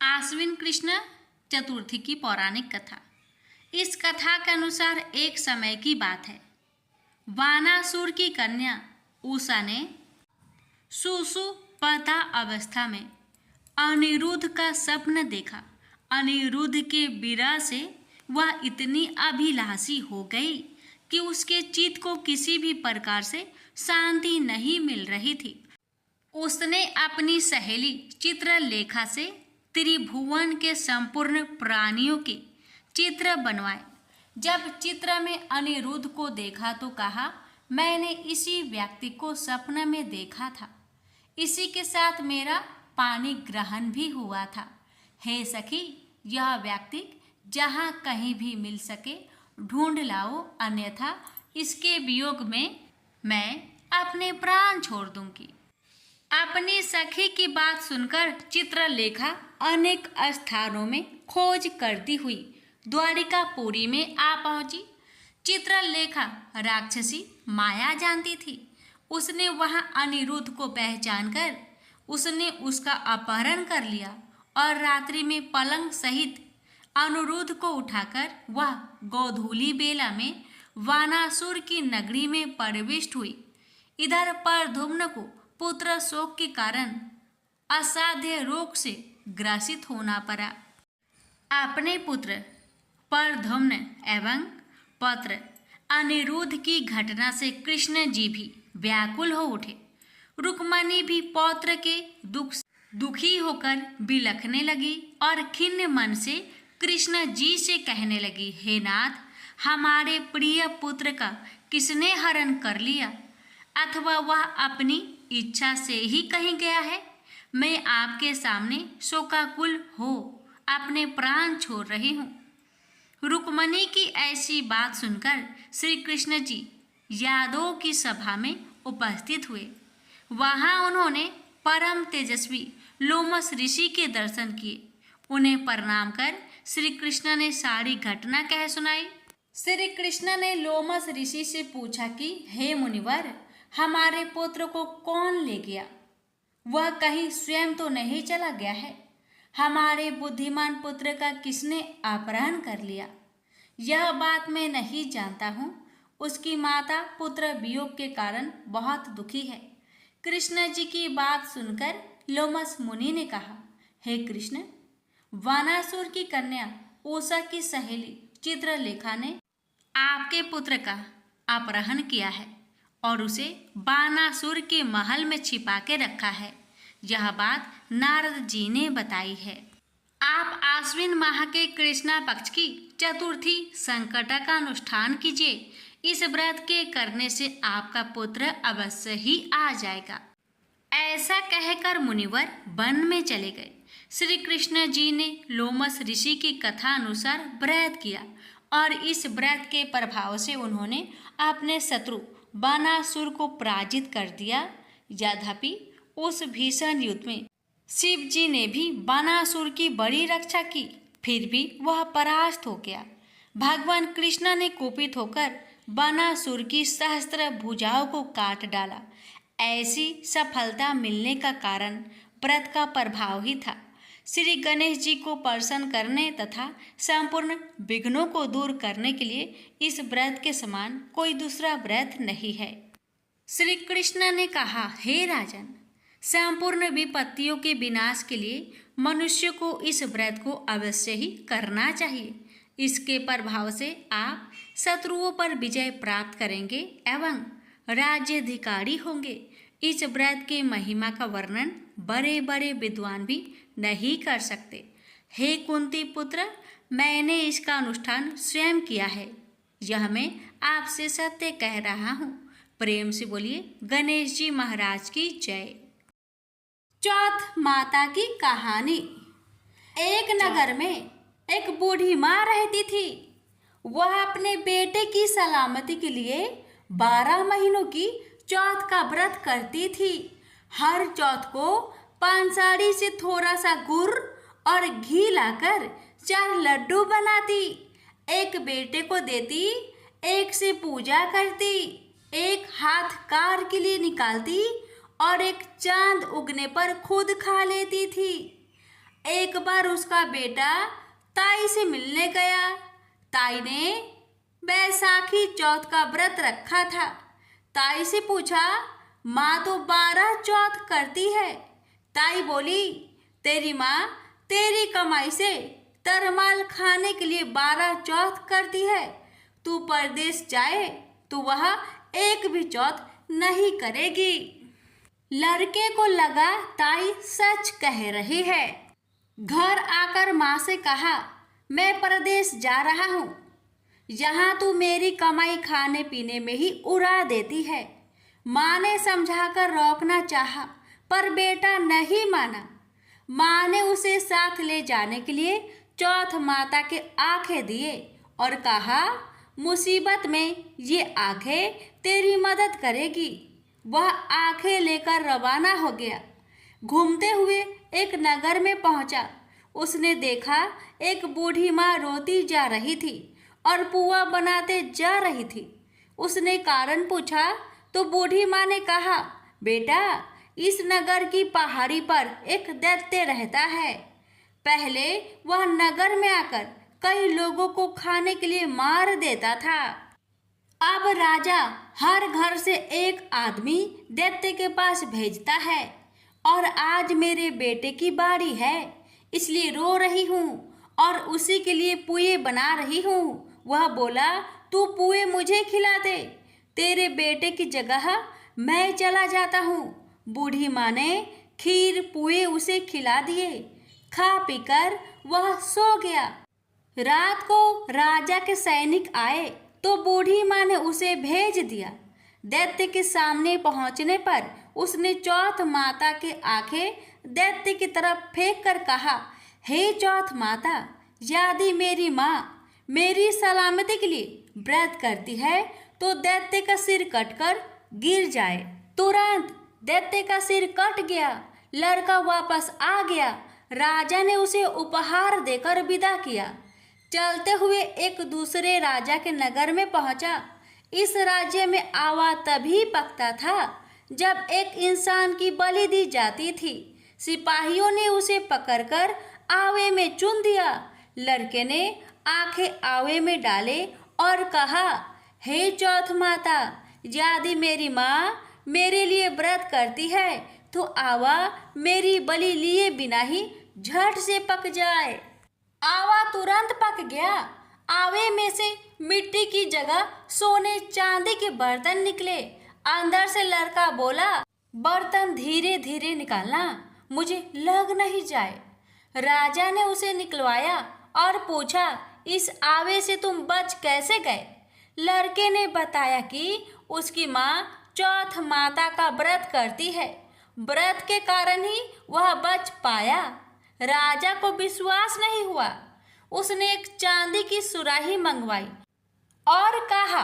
आश्विन कृष्ण चतुर्थी की पौराणिक कथा। इस कथा के अनुसार एक समय की बात है। वानासुर की कन्या उषा ने सुषुप्ता अवस्था में अनिरुद्ध का स्वप्न देखा। अनिरुद्ध के विरह से वह इतनी अभिलाषी हो गई कि उसके चित्त को किसी भी प्रकार से शांति नहीं मिल रही थी। उसने अपनी सहेली चित्रलेखा से त्रिभुवन के संपूर्ण प्राणियों के चित्र बनवाए। जब चित्र में अनिरुद्ध को देखा तो कहा, मैंने इसी व्यक्ति को सपने में देखा था। इसी के साथ मेरा पानी ग्रहण भी हुआ था। हे सखी, यह व्यक्ति जहाँ कहीं भी मिल सके ढूंढ लाओ, अन्यथा इसके वियोग में मैं अपने प्राण छोड़ दूंगी। अपनी सखी की बात सुनकर चित्रलेखा अनेक स्थानों में खोज करती हुई द्वारिकापुरी में आ पहुंची। चित्रलेखा राक्षसी माया जानती थी। उसने वहां अनिरुद्ध को पहचान कर उसने उसका अपहरण कर लिया और रात्रि में पलंग सहित अनिरुद्ध को उठाकर वह गोधूली बेला में वानासुर की नगरी में प्रविष्ट हुई। इधर परधुम्न को पुत्र शोक के कारण असाध्य रोग से ग्रसित होना पड़ा। अपने पुत्र परधुम्न एवं पौत्र अनिरुद्ध की घटना से कृष्ण जी भी व्याकुल हो उठे। रुक्मणी भी पौत्र के दुखी होकर बिलखने लगी और खिन्न मन से कृष्ण जी से कहने लगी, हे नाथ, हमारे प्रिय पुत्र का किसने हरण कर लिया, अथवा वह अपनी इच्छा से ही कहीं गया है। मैं आपके सामने शोकाकुल हो अपने प्राण छोड़ रही हूँ। रुक्मणी की ऐसी बात सुनकर श्री कृष्ण जी यादवों की सभा में उपस्थित हुए। वहाँ उन्होंने परम तेजस्वी लोमस ऋषि के दर्शन किए। उन्हें प्रणाम कर श्री कृष्ण ने सारी घटना कह सुनाई। श्री कृष्ण ने लोमस ऋषि से पूछा कि हे मुनिवर, हमारे पुत्र को कौन ले गया? वह कहीं स्वयं तो नहीं चला गया है? हमारे बुद्धिमान पुत्र का किसने अपहरण कर लिया? यह बात मैं नहीं जानता हूँ। उसकी माता पुत्र वियोग के कारण बहुत दुखी है। कृष्ण जी की बात सुनकर लोमस मुनि ने कहा, हे कृष्ण, वानासुर की कन्या उषा की सहेली चित्रलेखा ने आपके पुत्र का अपहरण किया है और उसे बानासुर के महल में छिपा के रखा है। यह बात नारद जी ने बताई है। आप आश्विन माह के कृष्णा पक्ष की चतुर्थी संकटा का अनुष्ठान कीजिए। इस व्रत के करने से आपका पुत्र अवश्य ही आ जाएगा। ऐसा कहकर मुनिवर वन में चले गए। श्री कृष्ण जी ने लोमस ऋषि की कथा अनुसार व्रत किया और इस व्रत के प्रभाव से उन्होंने अपने शत्रु बानासुर को पराजित कर दिया। यद्यपि उस भीषण युद्ध में शिव जी ने भी बानासुर की बड़ी रक्षा की, फिर भी वह परास्त हो गया। भगवान कृष्ण ने कुपित होकर बानासुर की सहस्त्र भुजाओं को काट डाला। ऐसी सफलता मिलने का कारण व्रत का प्रभाव ही था। श्री गणेश जी को प्रसन्न करने तथा संपूर्ण विघ्नों को दूर करने के लिए इस व्रत के समान कोई दूसरा व्रत नहीं है। श्री कृष्ण ने कहा, हे राजन, संपूर्ण विपत्तियों के विनाश के लिए मनुष्य को इस व्रत को अवश्य ही करना चाहिए। इसके प्रभाव से आप शत्रुओं पर विजय प्राप्त करेंगे एवं राज्याधिकारी होंगे। इस व्रत के महिमा का वर्णन बड़े बड़े विद्वान भी नहीं कर सकते। हे कुंती पुत्र, मैंने इसका अनुष्ठान स्वयं किया है। यह मैं आपसे सत्य कह रहा हूँ। प्रेम से बोलिए गणेश जी महाराज की जय। चौथ माता की कहानी। एक नगर में एक बूढ़ी माँ रहती थी। वह अपने बेटे की सलामती के लिए 12 महीनों की चौथ का व्रत करती थी। हर चौथ को पानसाड़ी से थोड़ा सा गुड़ और घी लाकर 4 लड्डू बनाती, एक बेटे को देती, एक से पूजा करती, एक हाथ कार के लिए निकालती और एक चांद उगने पर खुद खा लेती थी। एक बार उसका बेटा ताई से मिलने गया। ताई ने बैसाखी चौथ का व्रत रखा था। ताई से पूछा, माँ तो 12 चौथ करती है। ताई बोली, तेरी माँ तेरी कमाई से तरमाल खाने के लिए 12 चौथ करती है। तू परदेश जाए तो वह एक भी चौथ नहीं करेगी। लड़के को लगा ताई सच कह रही है। घर आकर माँ से कहा, मैं परदेश जा रहा हूँ। यहाँ तू मेरी कमाई खाने पीने में ही उड़ा देती है। माँ ने समझाकर रोकना चाहा, पर बेटा नहीं माना। माँ ने उसे साथ ले जाने के लिए चौथ माता के आंखें दिए और कहा, मुसीबत में ये आंखें तेरी मदद करेगी। वह आंखें लेकर रवाना हो गया। घूमते हुए एक नगर में पहुंचा। उसने देखा एक बूढ़ी माँ रोती जा रही थी और पुआ बनाते जा रही थी। उसने कारण पूछा तो बूढ़ी माँ ने कहा, बेटा, इस नगर की पहाड़ी पर एक दैत्य रहता है। पहले वह नगर में आकर कई लोगों को खाने के लिए मार देता था। अब राजा हर घर से एक आदमी दैत्य के पास भेजता है और आज मेरे बेटे की बारी है, इसलिए रो रही हूँ और उसी के लिए पुए बना रही हूँ। वह बोला, तू पुए मुझे खिला दे, तेरे बेटे की जगह मैं चला जाता हूँ। बूढ़ी माँ ने खीर पुए उसे खिला दिए। खा पीकर वह सो गया। रात को राजा के सैनिक आए तो बूढ़ी माँ ने उसे भेज दिया। दैत्य के सामने पहुंचने पर उसने चौथ माता के आंखें दैत्य की तरफ फेंक कर कहा, हे चौथ माता, यदि मेरी माँ मेरी सलामती के लिए व्रत करती है तो दैत्य का सिर कटकर गिर जाए। तुरंत दैत्य का सिर कट गया। लड़का वापस आ गया। राजा ने उसे उपहार देकर विदा किया। चलते हुए एक दूसरे राजा के नगर में पहुंचा। इस राज्य में आवा तभी पकता था जब एक इंसान की बलि दी जाती थी। सिपाहियों ने उसे पकड़कर आवे में चुन दिया। लड़के ने आंखें आवे में डाले और कहा, हे चौथ माता, यदि मेरी माँ मेरे लिए व्रत करती है तो आवा मेरी बलि लिए बिना ही झट से पक जाए। आवा तुरंत पक गया। आवे में से मिट्टी की जगह सोने चांदी के बर्तन निकले। अंदर से लड़का बोला, बर्तन धीरे धीरे निकालना, मुझे लग नहीं जाए। राजा ने उसे निकलवाया और पूछा, इस आवे से तुम बच कैसे गए? लड़के ने बताया कि उसकी माँ चौथ माता का व्रत करती है। व्रत के कारण ही वह बच पाया। राजा को विश्वास नहीं हुआ। उसने एक चांदी की सुराही मंगवाई और कहा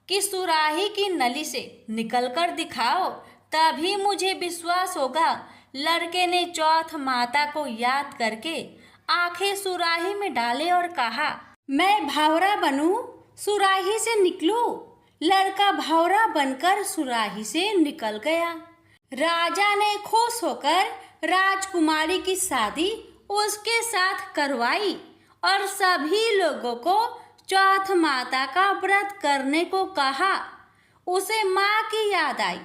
कि सुराही की नली से निकलकर दिखाओ, तभी मुझे विश्वास होगा। लड़के ने चौथ माता को याद करके आंखें सुराही में डाले और कहा, मैं भावरा बनूं, सुराही से निकलूं। लड़का भावरा बनकर सुराही से निकल गया। राजा ने खुश होकर राजकुमारी की शादी उसके साथ करवाई और सभी लोगों को चौथ माता का व्रत करने को कहा। उसे माँ की याद आई।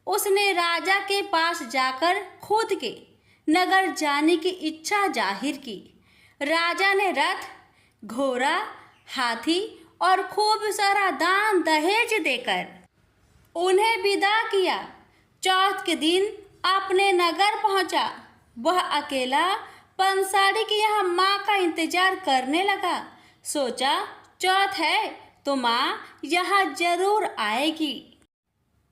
उसने राजा के पास जाकर खुद के नगर जाने की इच्छा जाहिर की। राजा ने रथ, घोड़ा, हाथी और खूब सारा दान दहेज देकर उन्हें विदा किया। चौथ के दिन अपने नगर पहुंचा। वह अकेला पंसारी के यहाँ माँ का इंतजार करने लगा। सोचा, चौथ है तो माँ यहाँ जरूर आएगी।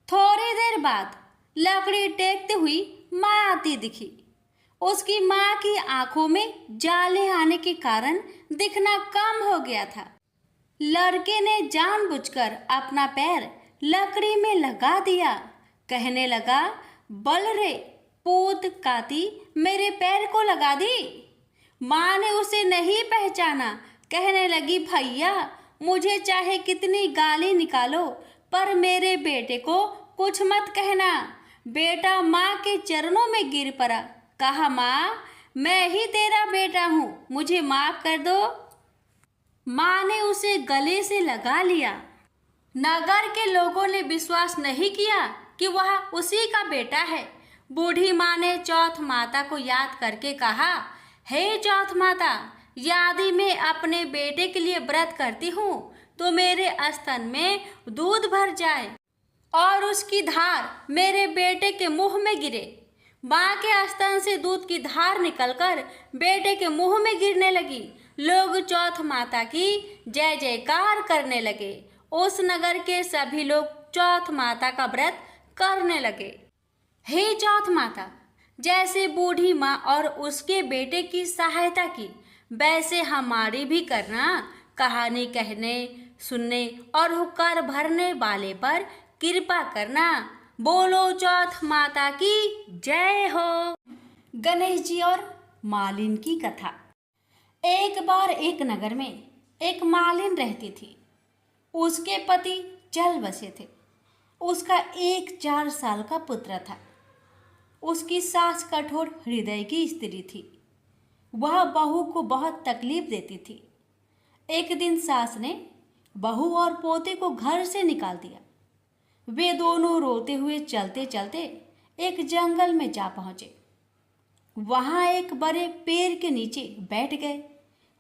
थोड़ी देर बाद लकड़ी टेकती हुई माँ आती दिखी। उसकी माँ की आंखों में जाले आने के कारण दिखना कम हो गया था। लड़के ने जानबूझकर अपना पैर लकड़ी में लगा दिया। कहने लगा, बल रे पूत काती, मेरे पैर को लगा दी। माँ ने उसे नहीं पहचाना। कहने लगी, भैया, मुझे चाहे कितनी गाली निकालो पर मेरे बेटे को कुछ मत कहना। बेटा माँ के चरणों में गिर पड़ा। कहा, माँ, मैं ही तेरा बेटा हूँ, मुझे माफ कर दो। माँ ने उसे गले से लगा लिया। नगर के लोगों ने विश्वास नहीं किया कि वह उसी का बेटा है। बूढ़ी माँ ने चौथ माता को याद करके कहा, हे चौथ माता, यदि मैं अपने बेटे के लिए व्रत करती हूँ तो मेरे स्तन में दूध भर जाए और उसकी धार मेरे बेटे के मुंह में गिरे। माँ के स्तन से दूध की धार निकलकर बेटे के मुंह में गिरने लगी। लोग चौथ माता की जय जयकार करने लगे। उस नगर के सभी लोग चौथ माता का व्रत करने लगे। हे चौथ माता, जैसे बूढ़ी माँ और उसके बेटे की सहायता की, वैसे हमारी भी करना। कहानी कहने, सुनने और हुक्कार भरने वाले पर कृपा करना। बोलो चौथ माता की जय हो। गणेश जी और मालिन की कथा। एक बार एक नगर में एक मालिन रहती थी। उसके पति चल बसे थे। उसका एक 4 साल का पुत्र था। उसकी सास कठोर हृदय की स्त्री थी। वह बहू को बहुत तकलीफ देती थी। एक दिन सास ने बहू और पोते को घर से निकाल दिया। वे दोनों रोते हुए चलते चलते एक जंगल में जा पहुंचे। वहां एक बड़े पेड़ के नीचे बैठ गए।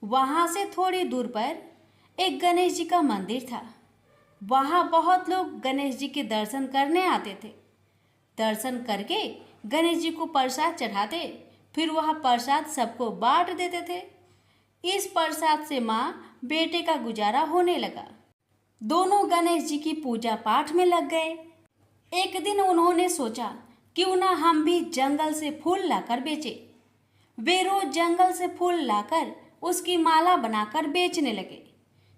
वहां से थोड़ी दूर पर एक गणेश जी का मंदिर था। वहां बहुत लोग गणेश जी के दर्शन करने आते थे। दर्शन करके गणेश जी को प्रसाद चढ़ाते, फिर वह प्रसाद सबको बांट देते थे। इस प्रसाद से माँ बेटे का गुजारा होने लगा। दोनों गणेश जी की पूजा पाठ में लग गए। एक दिन उन्होंने सोचा, क्यों ना हम भी जंगल से फूल लाकर बेचे। वे रोज जंगल से फूल लाकर उसकी माला बनाकर बेचने लगे।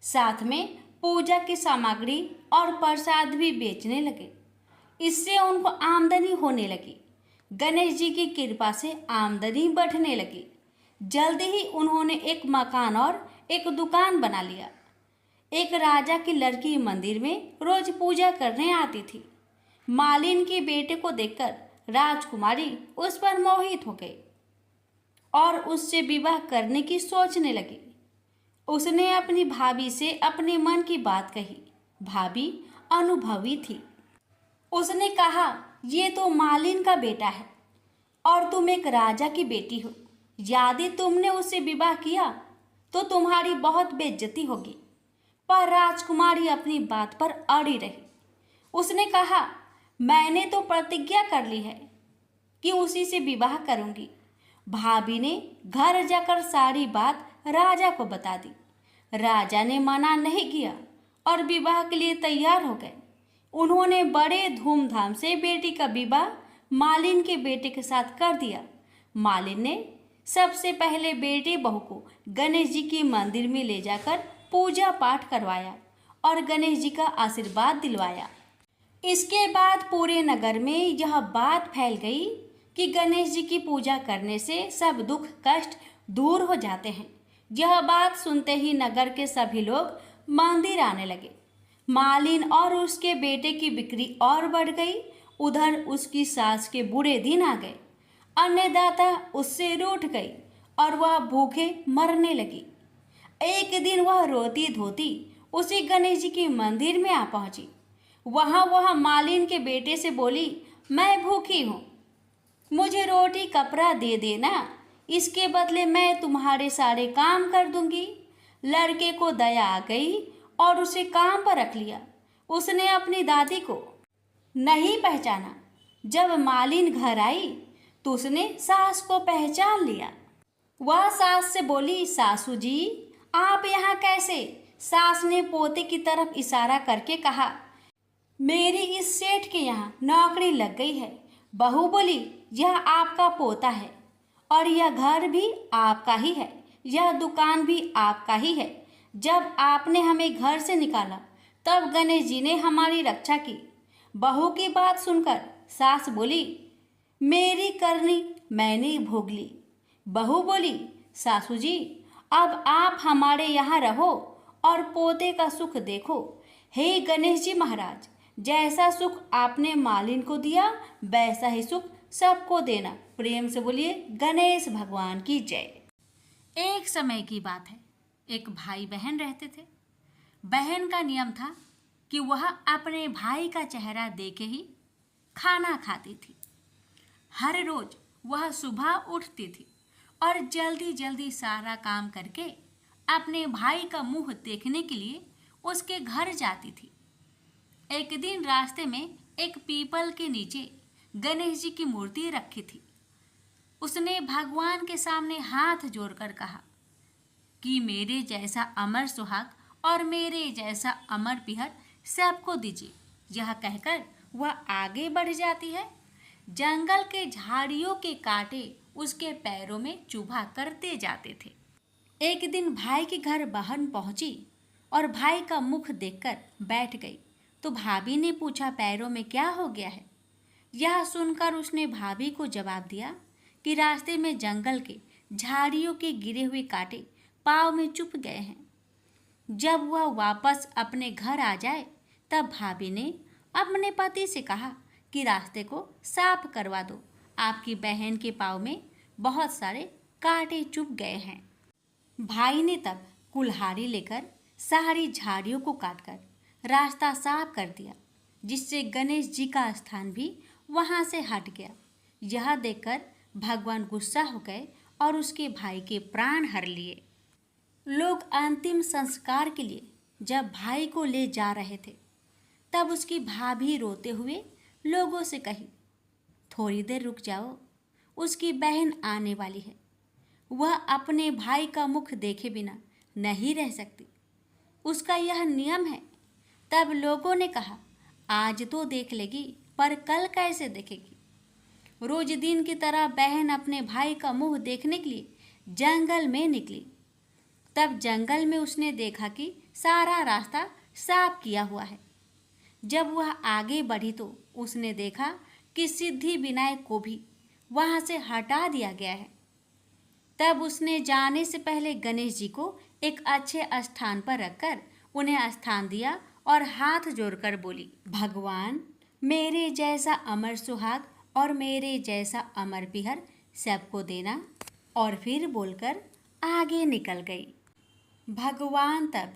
साथ में पूजा की सामग्री और प्रसाद भी बेचने लगे। इससे उनको आमदनी होने लगी। गणेश जी की कृपा से आमदनी बढ़ने लगी। जल्दी ही उन्होंने एक मकान और एक दुकान बना लिया। एक राजा की लड़की मंदिर में रोज पूजा करने आती थी। मालिन के बेटे को देखकर राजकुमारी उस पर मोहित हो गई और उससे विवाह करने की सोचने लगी। उसने अपनी भाभी से अपने मन की बात कही। भाभी अनुभवी थी। उसने कहा, ये तो मालिन का बेटा है और तुम एक राजा की बेटी हो। यदि तुमने उससे विवाह किया तो तुम्हारी बहुत बेइज्जती होगी। पर राजकुमारी अपनी बात पर अड़ी रही। उसने कहा, मैंने तो प्रतिज्ञा कर ली है कि उसी से विवाह करूंगी। भाभी ने घर जाकर सारी बात राजा को बता दी। राजा ने मना नहीं किया और विवाह के लिए तैयार हो गए। उन्होंने बड़े धूमधाम से बेटी का विवाह मालिन के बेटे के साथ कर दिया। मालिन ने सबसे पहले बेटे बहू को गणेश जी के मंदिर में ले जाकर पूजा पाठ करवाया और गणेश जी का आशीर्वाद दिलवाया। इसके बाद पूरे नगर में यह बात फैल गई कि गणेश जी की पूजा करने से सब दुख कष्ट दूर हो जाते हैं। यह बात सुनते ही नगर के सभी लोग मंदिर आने लगे। मालिन और उसके बेटे की बिक्री और बढ़ गई। उधर उसकी सास के बुरे दिन आ गए। अन्नदाता उससे रूठ गई और वह भूखे मरने लगी। एक दिन वह रोती धोती उसी गणेश जी के मंदिर में आ पहुंची। वहां वह मालिन के बेटे से बोली, मैं भूखी हूँ, मुझे रोटी कपड़ा दे देना, इसके बदले मैं तुम्हारे सारे काम कर दूंगी। लड़के को दया आ गई और उसे काम पर रख लिया। उसने अपनी दादी को नहीं पहचाना। जब मालिन घर आई तो उसने सास को पहचान लिया। वह सास से बोली, सासू जी आप यहाँ कैसे? सास ने पोते की तरफ इशारा करके कहा, मेरी इस सेठ के यहाँ नौकरी लग गई है। बहू बोली, यह आपका पोता है और यह घर भी आपका ही है, यह दुकान भी आपका ही है। जब आपने हमें घर से निकाला तब गणेश जी ने हमारी रक्षा की। बहू की बात सुनकर सास बोली, मेरी करनी मैंने भोग ली। बहू बोली, सासू जी अब आप हमारे यहाँ रहो और पोते का सुख देखो। हे गणेश जी महाराज, जैसा सुख आपने मालिन को दिया वैसा ही सुख सबको देना। प्रेम से बोलिए गणेश भगवान की जय। एक समय की बात है, एक भाई बहन रहते थे। बहन का नियम था कि वह अपने भाई का चेहरा देख के ही खाना खाती थी। हर रोज वह सुबह उठती थी और जल्दी जल्दी सारा काम करके अपने भाई का मुंह देखने के लिए उसके घर जाती थी। एक दिन रास्ते में एक पीपल के नीचे गणेश जी की मूर्ति रखी थी। उसने भगवान के सामने हाथ जोड़कर कहा कि मेरे जैसा अमर सुहाग और मेरे जैसा अमर पिहर सबको दीजिए। यह कहकर वह आगे बढ़ जाती है। जंगल के झाड़ियों के कांटे उसके पैरों में चुभा करते जाते थे। एक दिन भाई के घर बहन पहुंची और भाई का मुख देखकर बैठ गई तो भाभी ने पूछा, पैरों में क्या हो गया है? यह सुनकर उसने भाभी को जवाब दिया कि रास्ते में जंगल के झाड़ियों के गिरे हुए कांटे पाँव में चुभ गए हैं। जब वह वापस अपने घर आ जाए तब भाभी ने अपने पति से कहा कि रास्ते को साफ करवा दो, आपकी बहन के पाँव में बहुत सारे कांटे चुभ गए हैं। भाई ने तब कुल्हाड़ी लेकर सारी झाड़ियों को काटकर रास्ता साफ कर दिया, जिससे गणेश जी का स्थान भी वहां से हट गया। यह देखकर भगवान गुस्सा हो गए और उसके भाई के प्राण हर लिए। लोग अंतिम संस्कार के लिए जब भाई को ले जा रहे थे तब उसकी भाभी रोते हुए लोगों से कही, थोड़ी देर रुक जाओ, उसकी बहन आने वाली है, वह अपने भाई का मुख देखे बिना नहीं रह सकती, उसका यह नियम है। तब लोगों ने कहा, आज तो देख लेगी पर कल कैसे देखेगी? रोज दिन की तरह बहन अपने भाई का मुंह देखने के लिए जंगल में निकली। तब जंगल में उसने देखा कि सारा रास्ता साफ किया हुआ है। जब वह आगे बढ़ी तो उसने देखा कि सिद्धि विनायक को भी वहां से हटा दिया गया है। तब उसने जाने से पहले गणेश जी को एक अच्छे स्थान पर रखकर उन्हें स्थान दिया और हाथ जोड़कर बोली, भगवान मेरे जैसा अमर सुहाग और मेरे जैसा अमर पिहर सबको देना। और फिर बोलकर आगे निकल गई। भगवान तब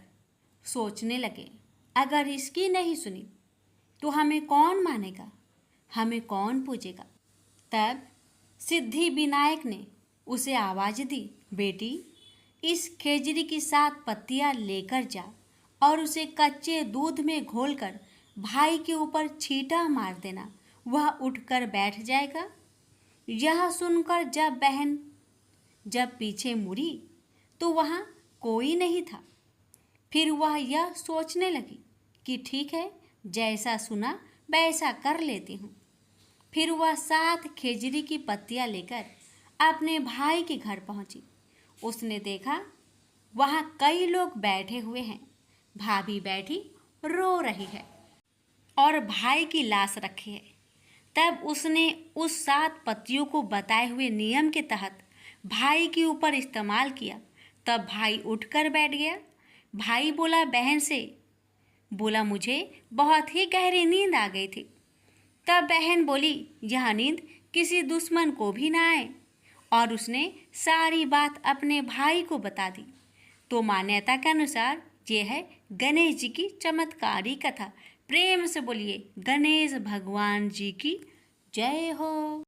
सोचने लगे, अगर इसकी नहीं सुनी तो हमें कौन मानेगा, हमें कौन पूजेगा? तब सिद्धि विनायक ने उसे आवाज दी, बेटी इस खेजड़ी की 7 पत्तियां लेकर जा और उसे कच्चे दूध में घोलकर भाई के ऊपर छींटा मार देना, वह उठकर बैठ जाएगा। यह सुनकर जब बहन पीछे मुड़ी तो वहाँ कोई नहीं था। फिर वह यह सोचने लगी कि ठीक है, जैसा सुना वैसा कर लेती हूँ। फिर वह 7 खेजड़ी की पत्तियां लेकर अपने भाई के घर पहुंची। उसने देखा वहाँ कई लोग बैठे हुए हैं। भाभी बैठी रो रही है और भाई की लाश रखी है। तब उसने उस 7 पत्तियों को बताए हुए नियम के तहत भाई के ऊपर इस्तेमाल किया। तब भाई उठकर बैठ गया। भाई बोला बहन से, बोला मुझे बहुत ही गहरी नींद आ गई थी। तब बहन बोली, यह नींद किसी दुश्मन को भी ना आए। और उसने सारी बात अपने भाई को बता दी। तो मान्यता के अनुसार ये है गणेश जी की चमत्कारी कथा। प्रेम से बोलिए गणेश भगवान जी की जय हो।